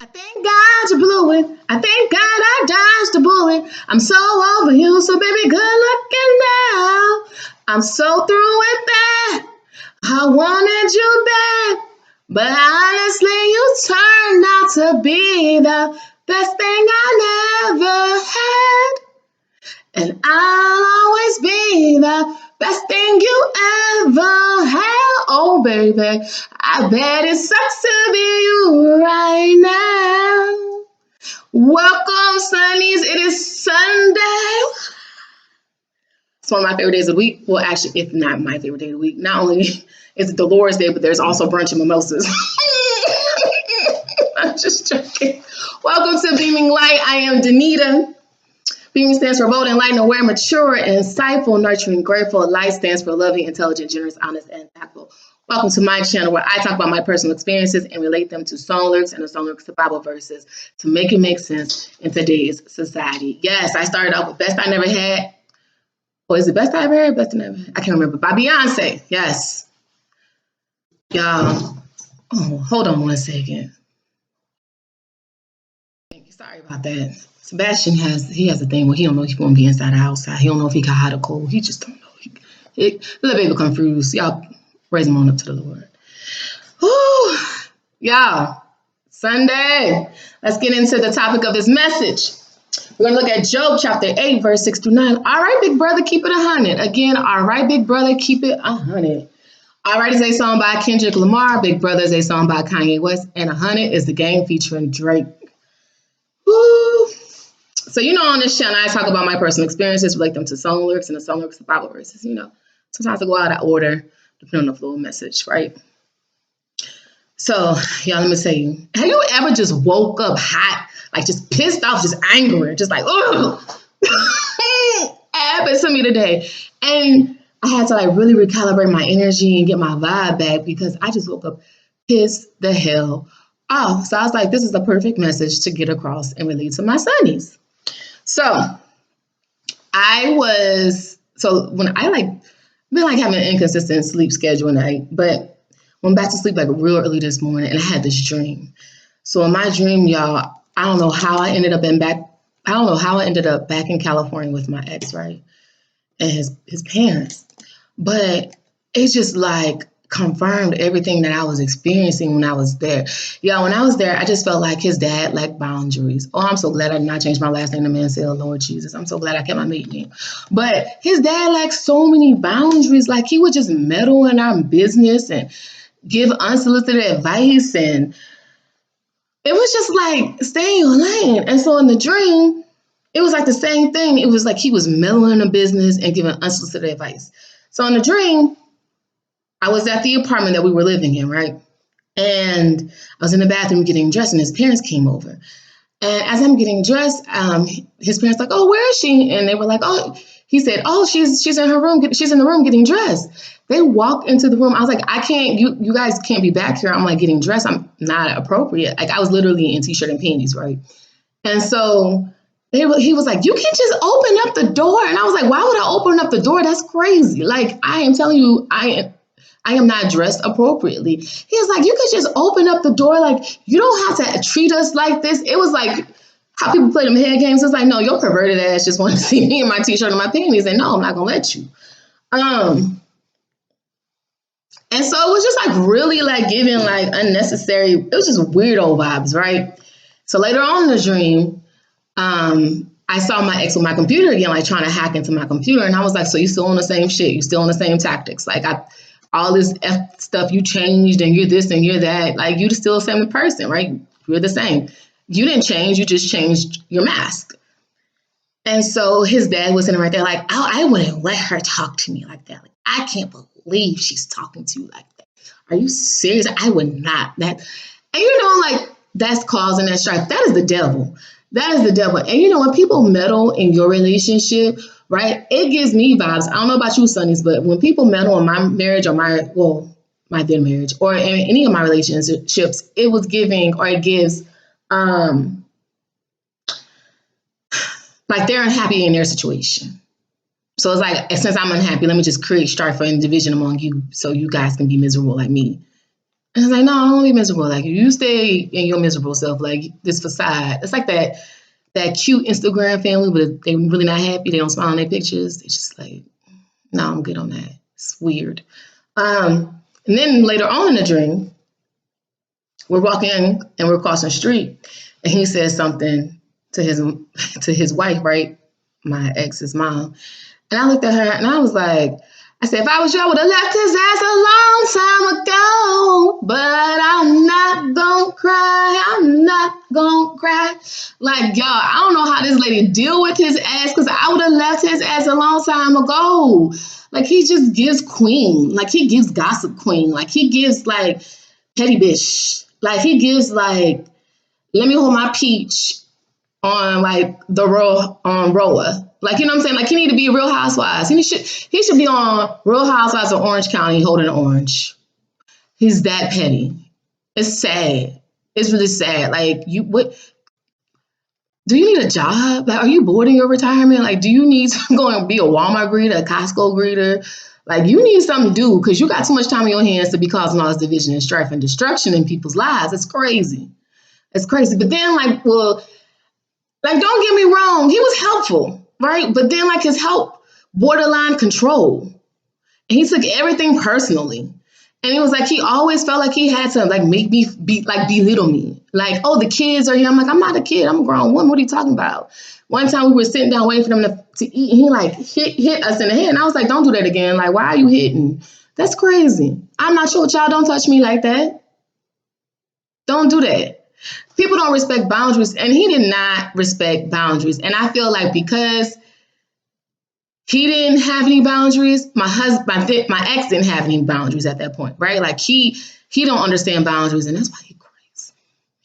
I thank God you blew it. I thank God I dodged the bullet. I'm so over you, so baby, good looking now. I'm so through with that. I wanted you back, but honestly, you turned out to be the best thing I never had. And I'll always be the best thing you ever had. Oh, baby, I bet it sucks to be you right now. Welcome, Sunnies. It is Sunday. It's one of my favorite days of the week. Well, actually, if not my favorite day of the week. Not only is it the Lord's Day, but there's also brunch and mimosas. I'm just joking. Welcome to Beaming Light. I am Danita. Beaming stands for bold, enlightened, aware, mature, insightful, nurturing, grateful. Light stands for loving, intelligent, generous, honest, and tactful. Welcome to my channel where I talk about my personal experiences and relate them to song lyrics and the song lyrics to Bible verses to make it make sense in today's society. Yes, I started off with Best I Never Had. Or is it Best I Ever Had? Best I Never Had? I can't remember. By Beyonce. Yes. Y'all. Oh, hold on one second. Sorry about that. Sebastian has a thing where he don't know if he's gonna be inside or outside. He don't know if he got hot or cold. He just don't know. Let baby confused. Y'all raise him on up to the Lord. Whew. Y'all, Sunday. Let's get into the topic of this message. We're gonna look at Job chapter 8, verse 6 through 9. All right, big brother, keep it 100. Again, all right, big brother, keep it 100. All right is a song by Kendrick Lamar. Big Brother is a song by Kanye West. And 100 is the game featuring Drake. Woo. So, on this channel, I talk about my personal experiences, relate them to song lyrics and the song lyrics to Bible verses. Sometimes I go out of order, depending on the flow of message, right? So, y'all, let me tell you, have you ever just woke up hot, like just pissed off, just angry, just like, ugh? It happened to me today. And I had to like really recalibrate my energy and get my vibe back because I just woke up pissed the hell off. So I was like, this is the perfect message to get across and relate to my Sunnies. So when I been like having an inconsistent sleep schedule at night, but went back to sleep like real early this morning and I had this dream. So in my dream, y'all, I don't know how I ended up back in California with my ex, right? And his parents. But it's just like confirmed everything that I was experiencing when I was there. Yeah, when I was there, I just felt like his dad lacked boundaries. Oh, I'm so glad I did not change my last name to Mansell, Lord Jesus. I'm so glad I kept my maiden name. But his dad lacked so many boundaries. Like he would just meddle in our business and give unsolicited advice. And it was just like, stay in your lane. And so in the dream, it was like the same thing. It was like he was meddling in the business and giving unsolicited advice. So in the dream, I was at the apartment that we were living in, right? And I was in the bathroom getting dressed and his parents came over. And as I'm getting dressed, his parents like, oh, where is she? And they were like, oh, he said, oh, she's in her room. She's in the room getting dressed. They walked into the room. I was like, I can't, you guys can't be back here. I'm like getting dressed. I'm not appropriate. Like I was literally in t-shirt and panties, right? And so he was like, you can just open up the door. And I was like, why would I open up the door? That's crazy. Like, I am telling you, I am not dressed appropriately. He was like, you could just open up the door. Like, you don't have to treat us like this. It was like how people play them head games. It's like, no, your perverted ass just want to see me in my t-shirt and my panties. And no, I'm not going to let you. And so it was just like really like giving like unnecessary, it was just weirdo vibes, right? So later on in the dream, I saw my ex with my computer again, like trying to hack into my computer. And I was like, so you still on the same shit? You still on the same tactics? Like all this F stuff you changed and you're this and you're that. Like you still the same person, right? You're the same. You didn't change. You just changed your mask. And so his dad was sitting right there like, oh, I wouldn't let her talk to me like that. Like, I can't believe she's talking to you like that. Are you serious? I would not. And like that's causing that strife. That is the devil. That is the devil. And when people meddle in your relationship, right, it gives me vibes. I don't know about you, Sunnies, but when people meddle in my marriage or my then marriage or in any of my relationships, it gives like they're unhappy in their situation. So it's like, since I'm unhappy, let me just create strife and division among you so you guys can be miserable like me. And it's like, no, I don't be miserable. Like you stay in your miserable self, like this facade. It's like that cute Instagram family, but they really not happy. They don't smile on their pictures. It's just like, no, I'm good on that. It's weird. And then later on in the dream, we're walking and we're crossing the street, and he says something to his wife, right? My ex's mom. And I looked at her and I was like, I said, if I was you, I would have left his ass a long time ago. But I'm not gonna cry. I'm not gonna cry. Like, y'all, I don't know how this lady deal with his ass because I would have left his ass a long time ago. Like, he just gives queen. Like, he gives gossip queen. Like, he gives, like, petty bitch. Like, he gives, like, let me hold my peach on like the Real Roa. Like, you know what I'm saying? Like, he need to be Real Housewives. He should be on Real Housewives of Orange County holding an orange. He's that petty. It's sad. It's really sad. Like, you what do you need a job? Like, are you bored in your retirement? Like, do you need to go and be a Walmart greeter, a Costco greeter? Like, you need something to do because you got too much time in your hands to be causing all this division and strife and destruction in people's lives. It's crazy. It's crazy. But then, like, well, like, don't get me wrong, he was helpful, right? But then, like, his help borderline control. And he took everything personally. And it was like he always felt like he had to like make me belittle me. Like, oh, the kids are here. I'm like, I'm not a kid. I'm a grown woman. What are you talking about? One time we were sitting down waiting for them to eat, and he like hit us in the head. And I was like, don't do that again. Like, why are you hitting? That's crazy. I'm not sure, child. Don't touch me like that. Don't do that. People don't respect boundaries, and he did not respect boundaries. And I feel like because he didn't have any boundaries, my ex didn't have any boundaries at that point, right? Like he don't understand boundaries, and that's why he crazy.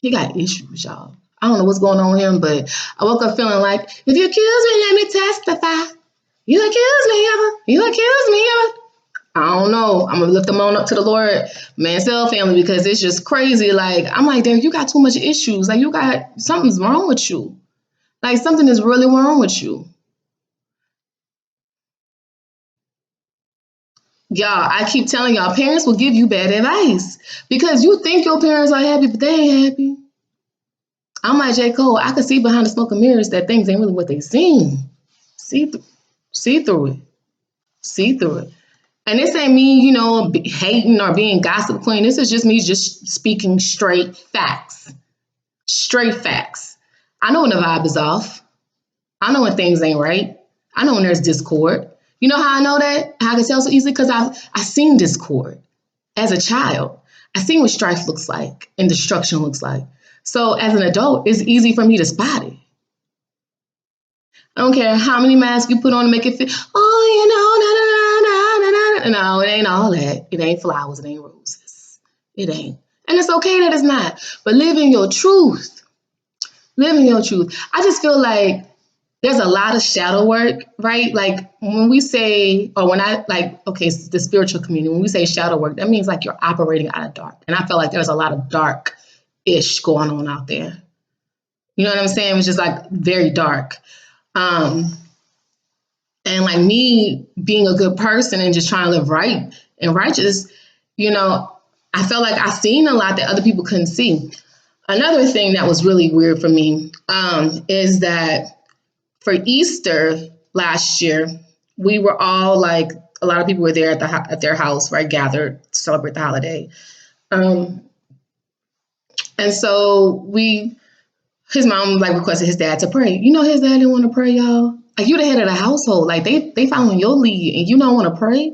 He got issues, y'all. I don't know what's going on with him, but I woke up feeling like, if you accuse me, let me testify. You accuse me ever? You accuse me ever? I don't know. I'm gonna lift them on up to the Lord, Mansell family, because it's just crazy. Like, I'm like, damn, you got too much issues. Like, you got something's wrong with you. Like, something is really wrong with you. Y'all, I keep telling y'all, parents will give you bad advice because you think your parents are happy, but they ain't happy. I'm like J. Cole. I could see behind the smoke and mirrors that things ain't really what they seem. See, see through it. See through it. And this ain't me, hating or being gossip queen. This is just me just speaking straight facts. Straight facts. I know when the vibe is off. I know when things ain't right. I know when there's discord. You know how I know that? How I can tell so easily? Because I've seen discord as a child. I've seen what strife looks like and destruction looks like. So as an adult, it's easy for me to spot it. I don't care how many masks you put on to make it fit. Oh, no, it ain't all that. It ain't flowers, it ain't roses. It ain't. And it's okay that it's not. But live in your truth. Live in your truth. I just feel like there's a lot of shadow work, right? Like when we say, or when I like, okay, the spiritual community, when we say shadow work, that means like you're operating out of dark. And I feel like there's a lot of dark-ish going on out there. You know what I'm saying? It's just like very dark. Um, and like me being a good person and just trying to live right and righteous, I felt like I seen a lot that other people couldn't see. Another thing that was really weird for me is that for Easter last year, we were all like, a lot of people were there at their house, right, gathered to celebrate the holiday. And so his mom like requested his dad to pray. His dad didn't want to pray, y'all. Like, you the head of the household. Like, they following your lead and you don't want to pray.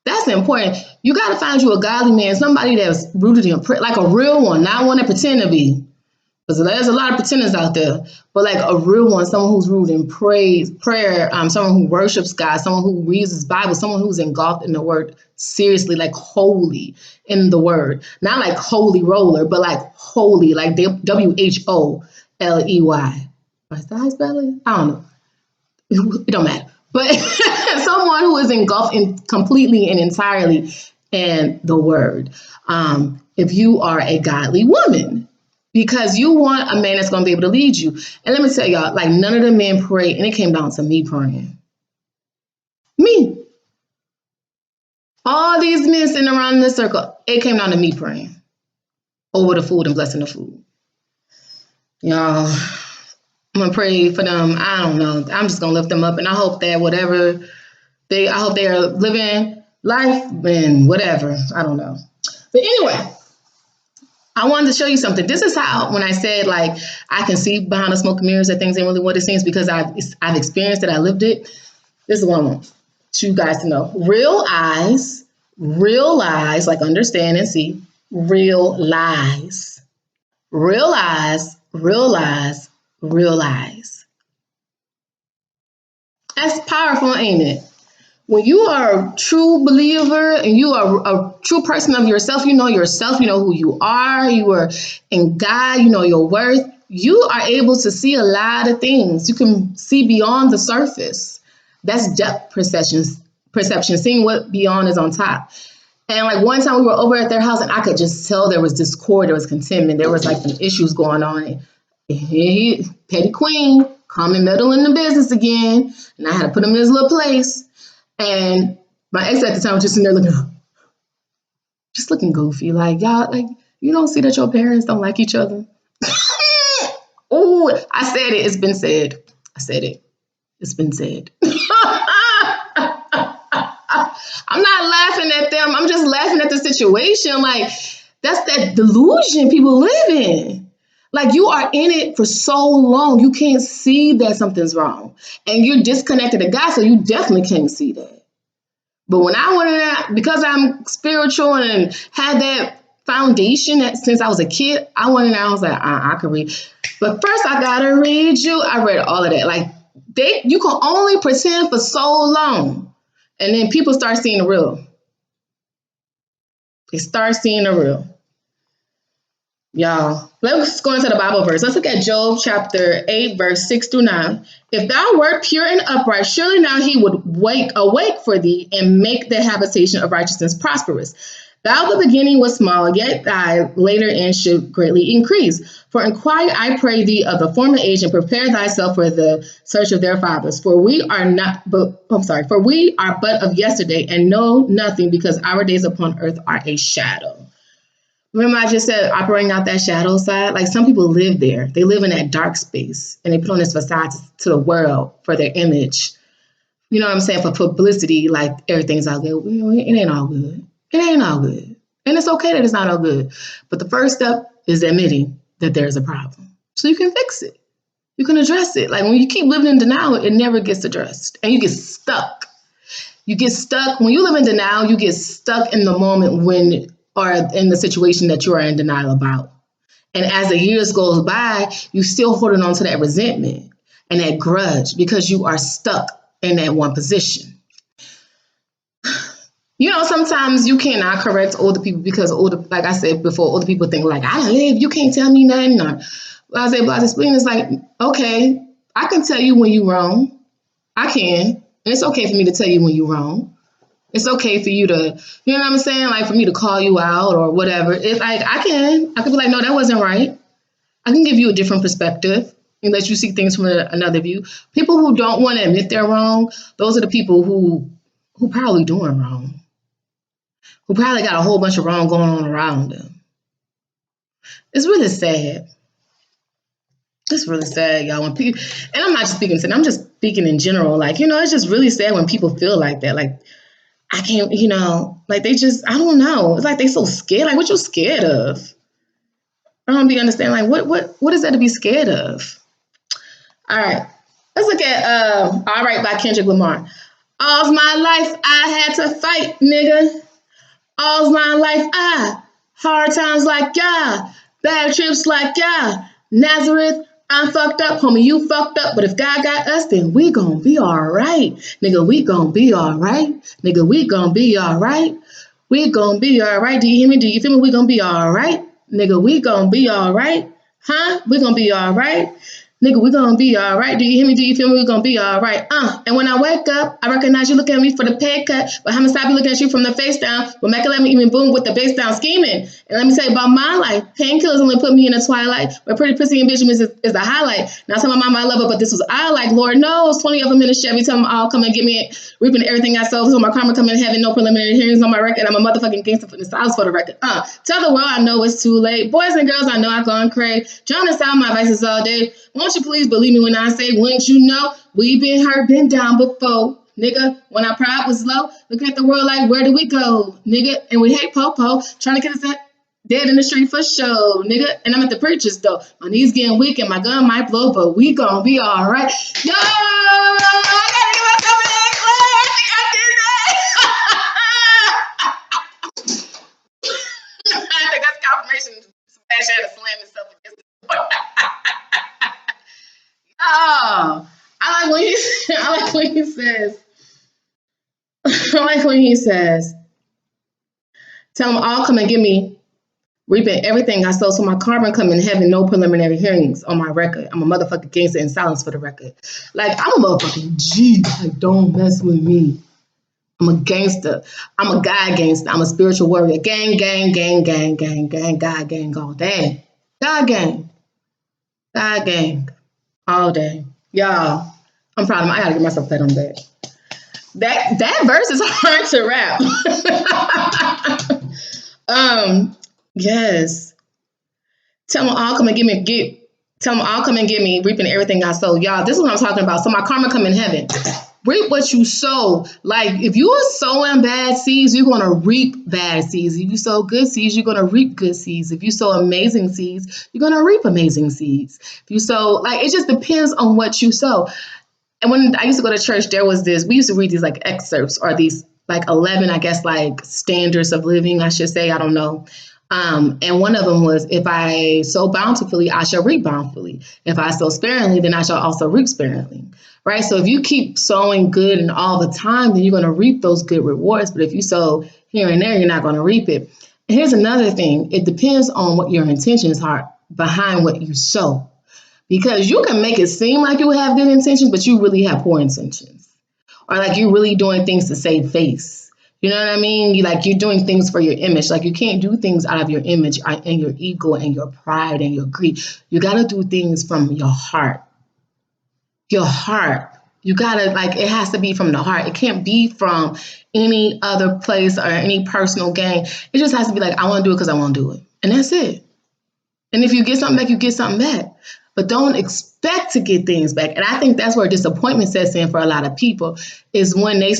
That's important. You got to find you a godly man, somebody that's rooted in prayer, like a real one, not one that pretend to be. Because there's a lot of pretenders out there, but like a real one, someone who's rooted in prayer, someone who worships God, someone who reads his Bible, someone who's engulfed in the word seriously, like holy in the word. Not like holy roller, but like holy, like WHOLEY. Is that how I spell it? I don't know. It don't matter. But someone who is engulfed in completely and entirely in the word. If you are a godly woman, because you want a man that's going to be able to lead you. And let me tell y'all, like none of the men prayed, and it came down to me praying. Me. All these men sitting around in this circle, it came down to me praying over the food and blessing the food. Y'all, I'm gonna pray for them. I don't know. I'm just gonna lift them up, and I hope that I hope they are living life and whatever. I don't know. But anyway, I wanted to show you something. This is how, when I said like I can see behind the smoke and mirrors that things ain't really what it seems, because I've experienced it. I lived it. This is what I want you guys to know. Real lies, like understand and see. Real lies. Real lies, real lies, real lies. That's powerful, ain't it? When you are a true believer and you are a true person of yourself, you know who you are, you are in God, you know your worth, you are able to see a lot of things. You can see beyond the surface. That's depth perception, seeing what beyond is on top. And like one time we were over at their house and I could just tell there was discord, there was contentment, there was like some issues going on. And Petty Queen come and meddle in the business again. And I had to put him in his little place. And my ex at the time was just sitting there looking goofy. Like, y'all, like, you don't see that your parents don't like each other? Oh, I said it. It's been said. I said it. It's been said. I'm not laughing at them. I'm just laughing at the situation. Like, that's that delusion people live in. Like, you are in it for so long, you can't see that something's wrong. And you're disconnected to God, so you definitely can't see that. But when I went in there, because I'm spiritual and had that foundation that since I was a kid, I went in there, I was like, I can read. But first I gotta read you. I read all of that. Like, you can only pretend for so long. And then people start seeing the real. They start seeing the real. Y'all, let's go into the Bible verse. Let's look at Job chapter 8, verse 6 through 9. If thou wert pure and upright, surely now he would awake for thee and make the habitation of righteousness prosperous. Thou the beginning was small, yet thy later end should greatly increase. For inquire, I pray thee, of the former age, and prepare thyself for the search of their fathers. For we are but of yesterday, and know nothing, because our days upon earth are a shadow. Remember I just said operating out that shadow side? Like, some people live there. They live in that dark space, and they put on this facade to the world for their image. You know what I'm saying? For publicity, like everything's all good. It ain't all good. It ain't all good. And it's okay that it's not all good. But the first step is admitting that there's a problem. So you can fix it. You can address it. Like, when you keep living in denial, it never gets addressed. And you get stuck. You get stuck. When you live in denial, you get stuck in the moment or in the situation that you are in denial about. And as the years goes by, you still holding on to that resentment and that grudge because you are stuck in that one position. You know, sometimes you cannot correct older people because like I said before, older people think like, I don't live, you can't tell me nothing. Or blah, explain. It's like, okay, I can tell you when you're wrong. I can. And it's okay for me to tell you when you're wrong. It's okay for you to, you know what I'm saying? Like, for me to call you out or whatever. It's like, I could be like, no, that wasn't right. I can give you a different perspective and let you see things from another view. People who don't want to admit they're wrong, those are the people who probably doing wrong, who probably got a whole bunch of wrong going on around them. It's really sad. It's really sad, y'all. When people, and I'm not just speaking to them, I'm just speaking in general. Like, you know, it's just really sad when people feel like that. Like, I can't, you know, like they just, I don't know. It's like they so scared. Like, what you scared of? I don't be understand. Like, what is that to be scared of? All right. Let's look at All Right by Kendrick Lamar. All's my life I had to fight, nigga. All's my life hard times like yeah, bad trips like yeah. Nazareth, I'm fucked up, homie, you fucked up. But if God got us, then we gon' be all right. Nigga, we gon' be all right. Nigga, we gon' be all right. We gon' be all right. Do you hear me? Do you feel me? We gon' be all right. Nigga, we gon' be all right. Huh? We gon' be all right. Nigga, we gonna be all right. Do you hear me? Do you feel me? We gonna be all right. And when I wake up, I recognize you looking at me for the pay cut, but how many stop you looking at you from the face down? But make it let me even boom with the base down scheming. And let me tell you about my life. Painkillers only put me in the twilight, but pretty pussy and bitch is the highlight. Now tell my mama I love her, but this was I like. Lord knows, 20 of them in a Chevy. Tell them all come and get me reaping everything I sow. So my karma come in heaven. No preliminary hearings on my record. I'm a motherfucking gangster for the silence for the record. Tell the world I know it's too late. Boys and girls, I know I've gone crazy. Trying to sound my vices all day. Won't you please believe me when I say, wouldn't you know, we been hurt, been down before. Nigga, when our pride was low, looking at the world like, where do we go? Nigga, and we hate po-po, trying to get us dead in the street for show. Nigga, and I'm at the preachers though. My knees getting weak and my gun might blow, but we gonna be all right. Yo! I gotta give myself an encore. I think I did that. I think that's confirmation. Smash had to slam himself against the door. Oh, I like when he I like when he says I like when he says, tell them all come and get me reaping everything I sow. So my karma come in heaven, no preliminary hearings on my record. I'm a motherfucking gangster in silence for the record. Like I'm a motherfucking G. Like don't mess with me. I'm a gangster. I'm a God gangster. I'm a spiritual warrior. Gang, gang, gang, gang, gang, gang, God gang all day. God gang. God gang. All day. Y'all, I'm proud of my I gotta get myself a pat on the back. That verse is hard to rap. Yes. Tell them all come and tell them all come and get me reaping everything I sow. Y'all, this is what I'm talking about. So my karma come in heaven. Reap what you sow. Like if you are sowing bad seeds, you're gonna reap bad seeds. If you sow good seeds, you're gonna reap good seeds. If you sow amazing seeds, you're gonna reap amazing seeds. If you sow, like it just depends on what you sow. And when I used to go to church, there was we used to read these like excerpts or these like 11, I guess, like standards of living, I should say, I don't know. And one of them was, if I sow bountifully, I shall reap bountifully. If I sow sparingly, then I shall also reap sparingly, right? So if you keep sowing good and all the time, then you're going to reap those good rewards. But if you sow here and there, you're not going to reap it. And here's another thing. It depends on what your intentions are behind what you sow. Because you can make it seem like you have good intentions, but you really have poor intentions. Or like you're really doing things to save face. You know what I mean? You're doing things for your image. Like you can't do things out of your image and your ego and your pride and your greed. You got to do things from your heart. Your heart. You got to it has to be from the heart. It can't be from any other place or any personal gain. It just has to be like, I want to do it because I want to do it. And that's it. And if you get something back, you get something back. But don't expect to get things back. And I think that's where disappointment sets in for a lot of people is when they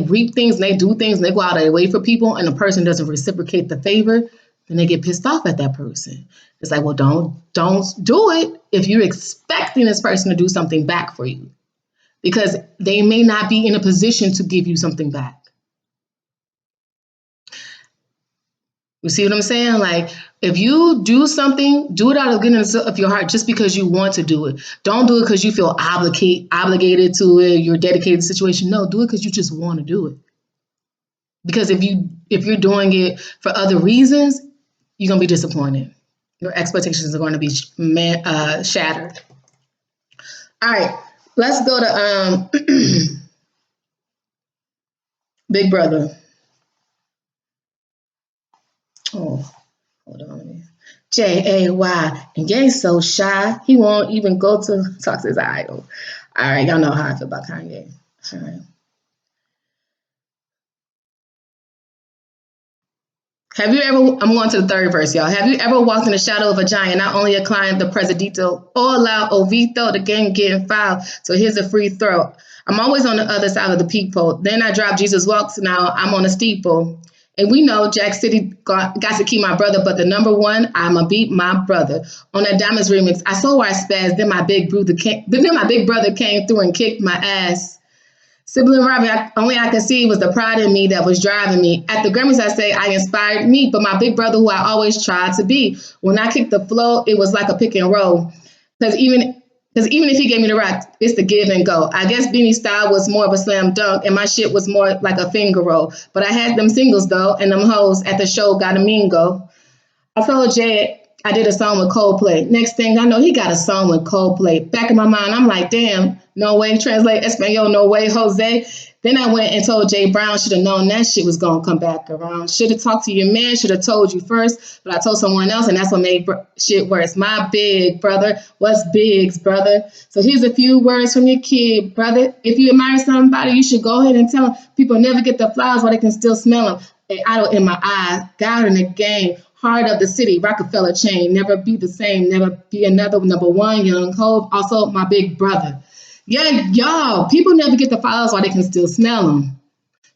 reap things and they do things and they go out of their way for people and the person doesn't reciprocate the favor, then they get pissed off at that person. It's like, well, don't do it if you're expecting this person to do something back for you because they may not be in a position to give you something back. You see what I'm saying? Like, if you do something, do it out of the goodness of your heart just because you want to do it. Don't do it because you feel obligated to it, you're dedicated to the situation. No, do it because you just want to do it. Because if you're doing it for other reasons, you're going to be disappointed. Your expectations are going to be shattered. All right, let's go to Big Brother. Oh. Hold on. Jay, and Ye's so shy, he won't even go to talk to his idol. All right, y'all know how I feel about Kanye. All right. I'm going to the third verse, y'all. Have you ever walked in the shadow of a giant, not only a client, the presidito, or allow Ovito, the game getting fouled? So here's a free throw. I'm always on the other side of the peephole. Then I drop Jesus Walks, now I'm on a steeple. And we know Jack City got to keep my brother, but the number one, I'ma beat my brother. On that Diamonds remix, I saw where I spazzed, then my big brother came through and kicked my ass. Sibling rivalry, only I could see was the pride in me that was driving me. At the Grammys, I say I inspired me, but my big brother, who I always tried to be. When I kicked the flow, it was like a pick and roll. Because even if he gave me the rock, it's the give and go. I guess Beanie style was more of a slam dunk, and my shit was more like a finger roll. But I had them singles, though, and them hoes at the show got a mean go. I told Jay I did a song with Coldplay. Next thing I know, he got a song with Coldplay. Back in my mind, I'm like, damn, no way, translate Espanol, no way, Jose. Then I went and told Jay Brown, should have known that shit was going to come back around. Should have talked to your man, should have told you first, but I told someone else, and that's what made shit worse. My big brother, what's big's brother? So here's a few words from your kid, brother. If you admire somebody, you should go ahead and tell them. People never get the flowers while they can still smell them. An idol in my eye, God in the game, heart of the city, Rockefeller chain, never be the same, never be another number one, young Hov, also my big brother. Yeah, y'all, people never get the flowers while they can still smell them.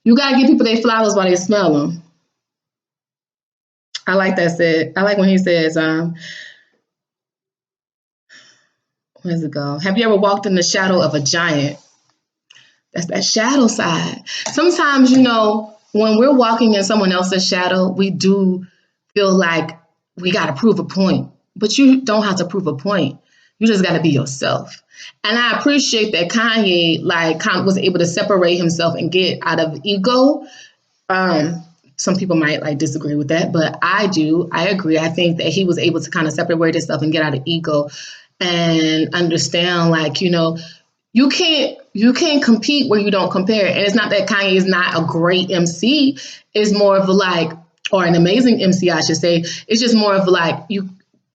You gotta give people their flowers while they smell them. I like that said. I like when he says, where's it go? Have you ever walked in the shadow of a giant? That's that shadow side. Sometimes, when we're walking in someone else's shadow, we do feel like we got to prove a point. But you don't have to prove a point. You just got to be yourself. And I appreciate that Kanye was able to separate himself and get out of ego. Some people might disagree with that, but I do. I agree. I think that he was able to kind of separate himself and get out of ego and understand, you can't compete where you don't compare. And it's not that Kanye is not a great MC. It's more of or an amazing MC, I should say. It's just more of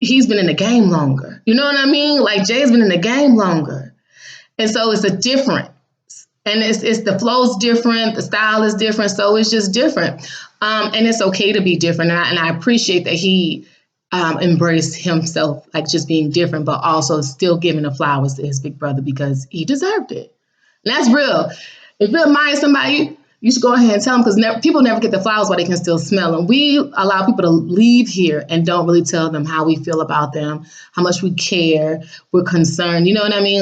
he's been in the game longer. You know what I mean? Like Jay's been in the game longer. And so it's a different. And it's the flow's different, the style is different, so it's just different. And it's okay to be different. And I appreciate that he embraced himself, just being different, but also still giving the flowers to his big brother because he deserved it. And that's real. If you admire somebody, you should go ahead and tell them because people never get the flowers while they can still smell them. We allow people to leave here and don't really tell them how we feel about them, how much we care, we're concerned. You know what I mean?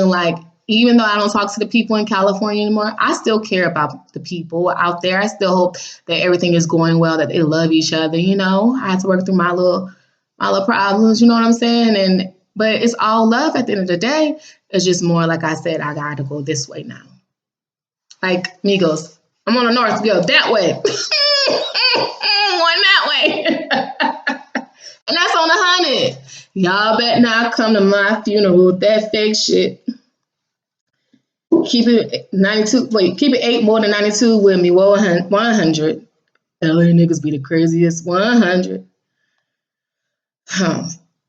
Even though I don't talk to the people in California anymore, I still care about the people out there. I still hope that everything is going well, that they love each other. I have to work through my little problems, you know what I'm saying? But it's all love at the end of the day. It's just more, like I said, I got to go this way now. Like Migos, I'm on the north, go that way. Going that way. And that's on 100. Y'all better not come to my funeral with that fake shit. Keep it 92. Wait, keep it 8 more than 92 with me. 100. LA niggas be the craziest. 100.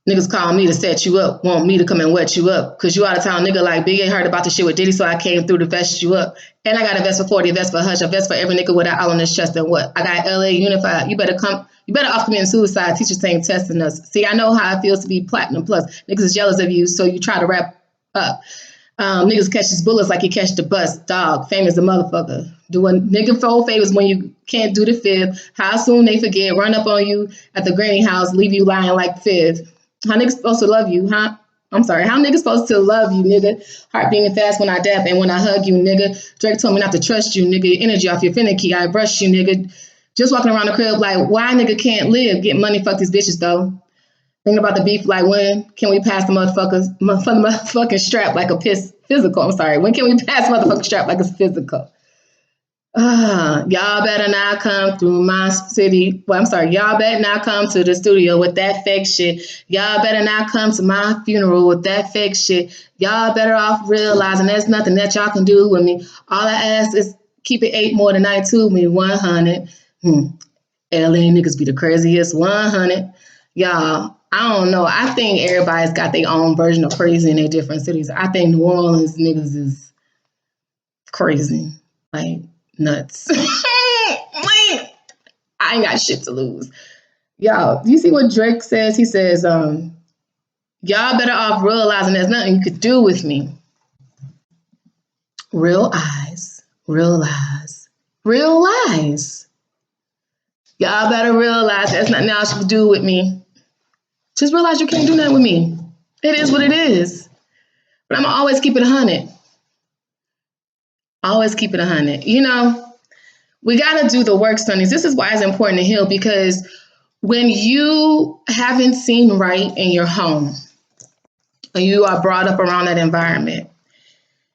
Niggas call me to set you up, want me to come and wet you up. Cause you out of town nigga like Big ain't heard about the shit with Diddy, so I came through to vest you up. And I got a vest for 40, a vest for Hush, a vest for every nigga with that all on his chest and what? I got LA unified. You better off committing suicide. Teachers ain't testing us. See, I know how it feels to be platinum plus. Niggas is jealous of you, so you try to wrap up. Niggas catch his bullets like you catch the bus. Dog, famous a motherfucker. Doing nigga fold favors when you can't do the fib. How soon they forget, run up on you at the granny house, leave you lying like fib. How niggas supposed to love you, huh? I'm sorry, how niggas supposed to love you, nigga? Heart beating fast when I dap and when I hug you, nigga. Drake told me not to trust you, nigga. Your energy off your finicky, I brush you, nigga. Just walking around the crib like, why nigga can't live? Get money, fuck these bitches, though. Thinking about the beef, like when can we pass the motherfucking strap like a physical? I'm sorry. When can we pass the motherfucking strap like a physical? Y'all better not come through my city. Well, I'm sorry. Y'all better not come to the studio with that fake shit. Y'all better not come to my funeral with that fake shit. Y'all better off realizing there's nothing that y'all can do with me. All I ask is keep it 8 more than 92 with me. 100. LA niggas be the craziest. 100. Y'all, I don't know. I think everybody's got their own version of crazy in their different cities. I think New Orleans niggas is crazy. Like, nuts. I ain't got shit to lose. Y'all, do you see what Drake says? He says, y'all better off realizing there's nothing you could do with me. Real eyes, real lies, real lies. Y'all better realize there's nothing else you can do with me. Just realize you can't do nothing with me. It is what it is. But I'm going to always keep it 100. Always keep it 100. We got to do the work, Sunnies. This is why it's important to heal, because when you haven't seen right in your home and you are brought up around that environment,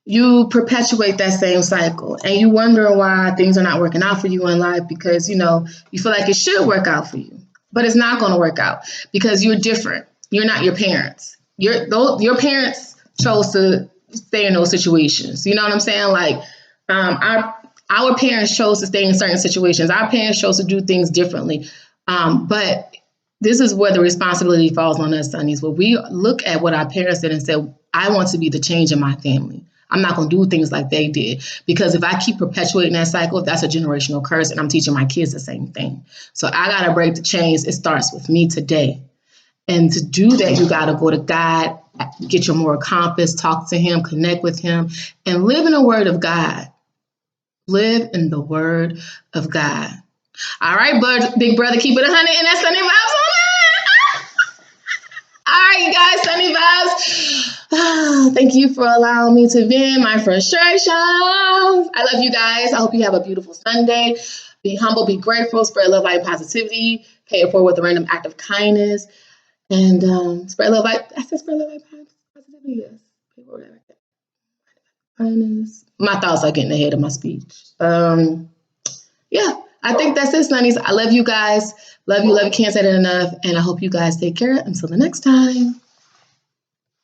you perpetuate that same cycle and you wonder why things are not working out for you in life because, you feel like it should work out for you, but it's not going to work out because you're different. You're not your parents. Your parents chose to stay in those situations. You know what I'm saying? Like, our parents chose to stay in certain situations. Our parents chose to do things differently. But this is where the responsibility falls on us, Sunnies. Where we look at what our parents did and say, I want to be the change in my family. I'm not going to do things like they did, because if I keep perpetuating that cycle, that's a generational curse, and I'm teaching my kids the same thing. So I got to break the chains. It starts with me today. And to do that, you got to go to God, get your moral compass, talk to him, connect with him, and live in the word of God. Live in the word of God. All right, big brother, keep it 100 and that's Sunny Vibes on that. All right, you guys, Sunny Vibes. Thank you for allowing me to vent my frustrations. I love you guys. I hope you have a beautiful Sunday. Be humble, be grateful, spread love, light, and positivity. Pay it forward with a random act of kindness. And spread love, light. I said spread love, light, positivity. Yes. Pay it forward with kindness. My thoughts are getting ahead of my speech. Yeah, I think that's it, Sunnies. I love you guys. Love you, can't say that enough. And I hope you guys take care. Until the next time.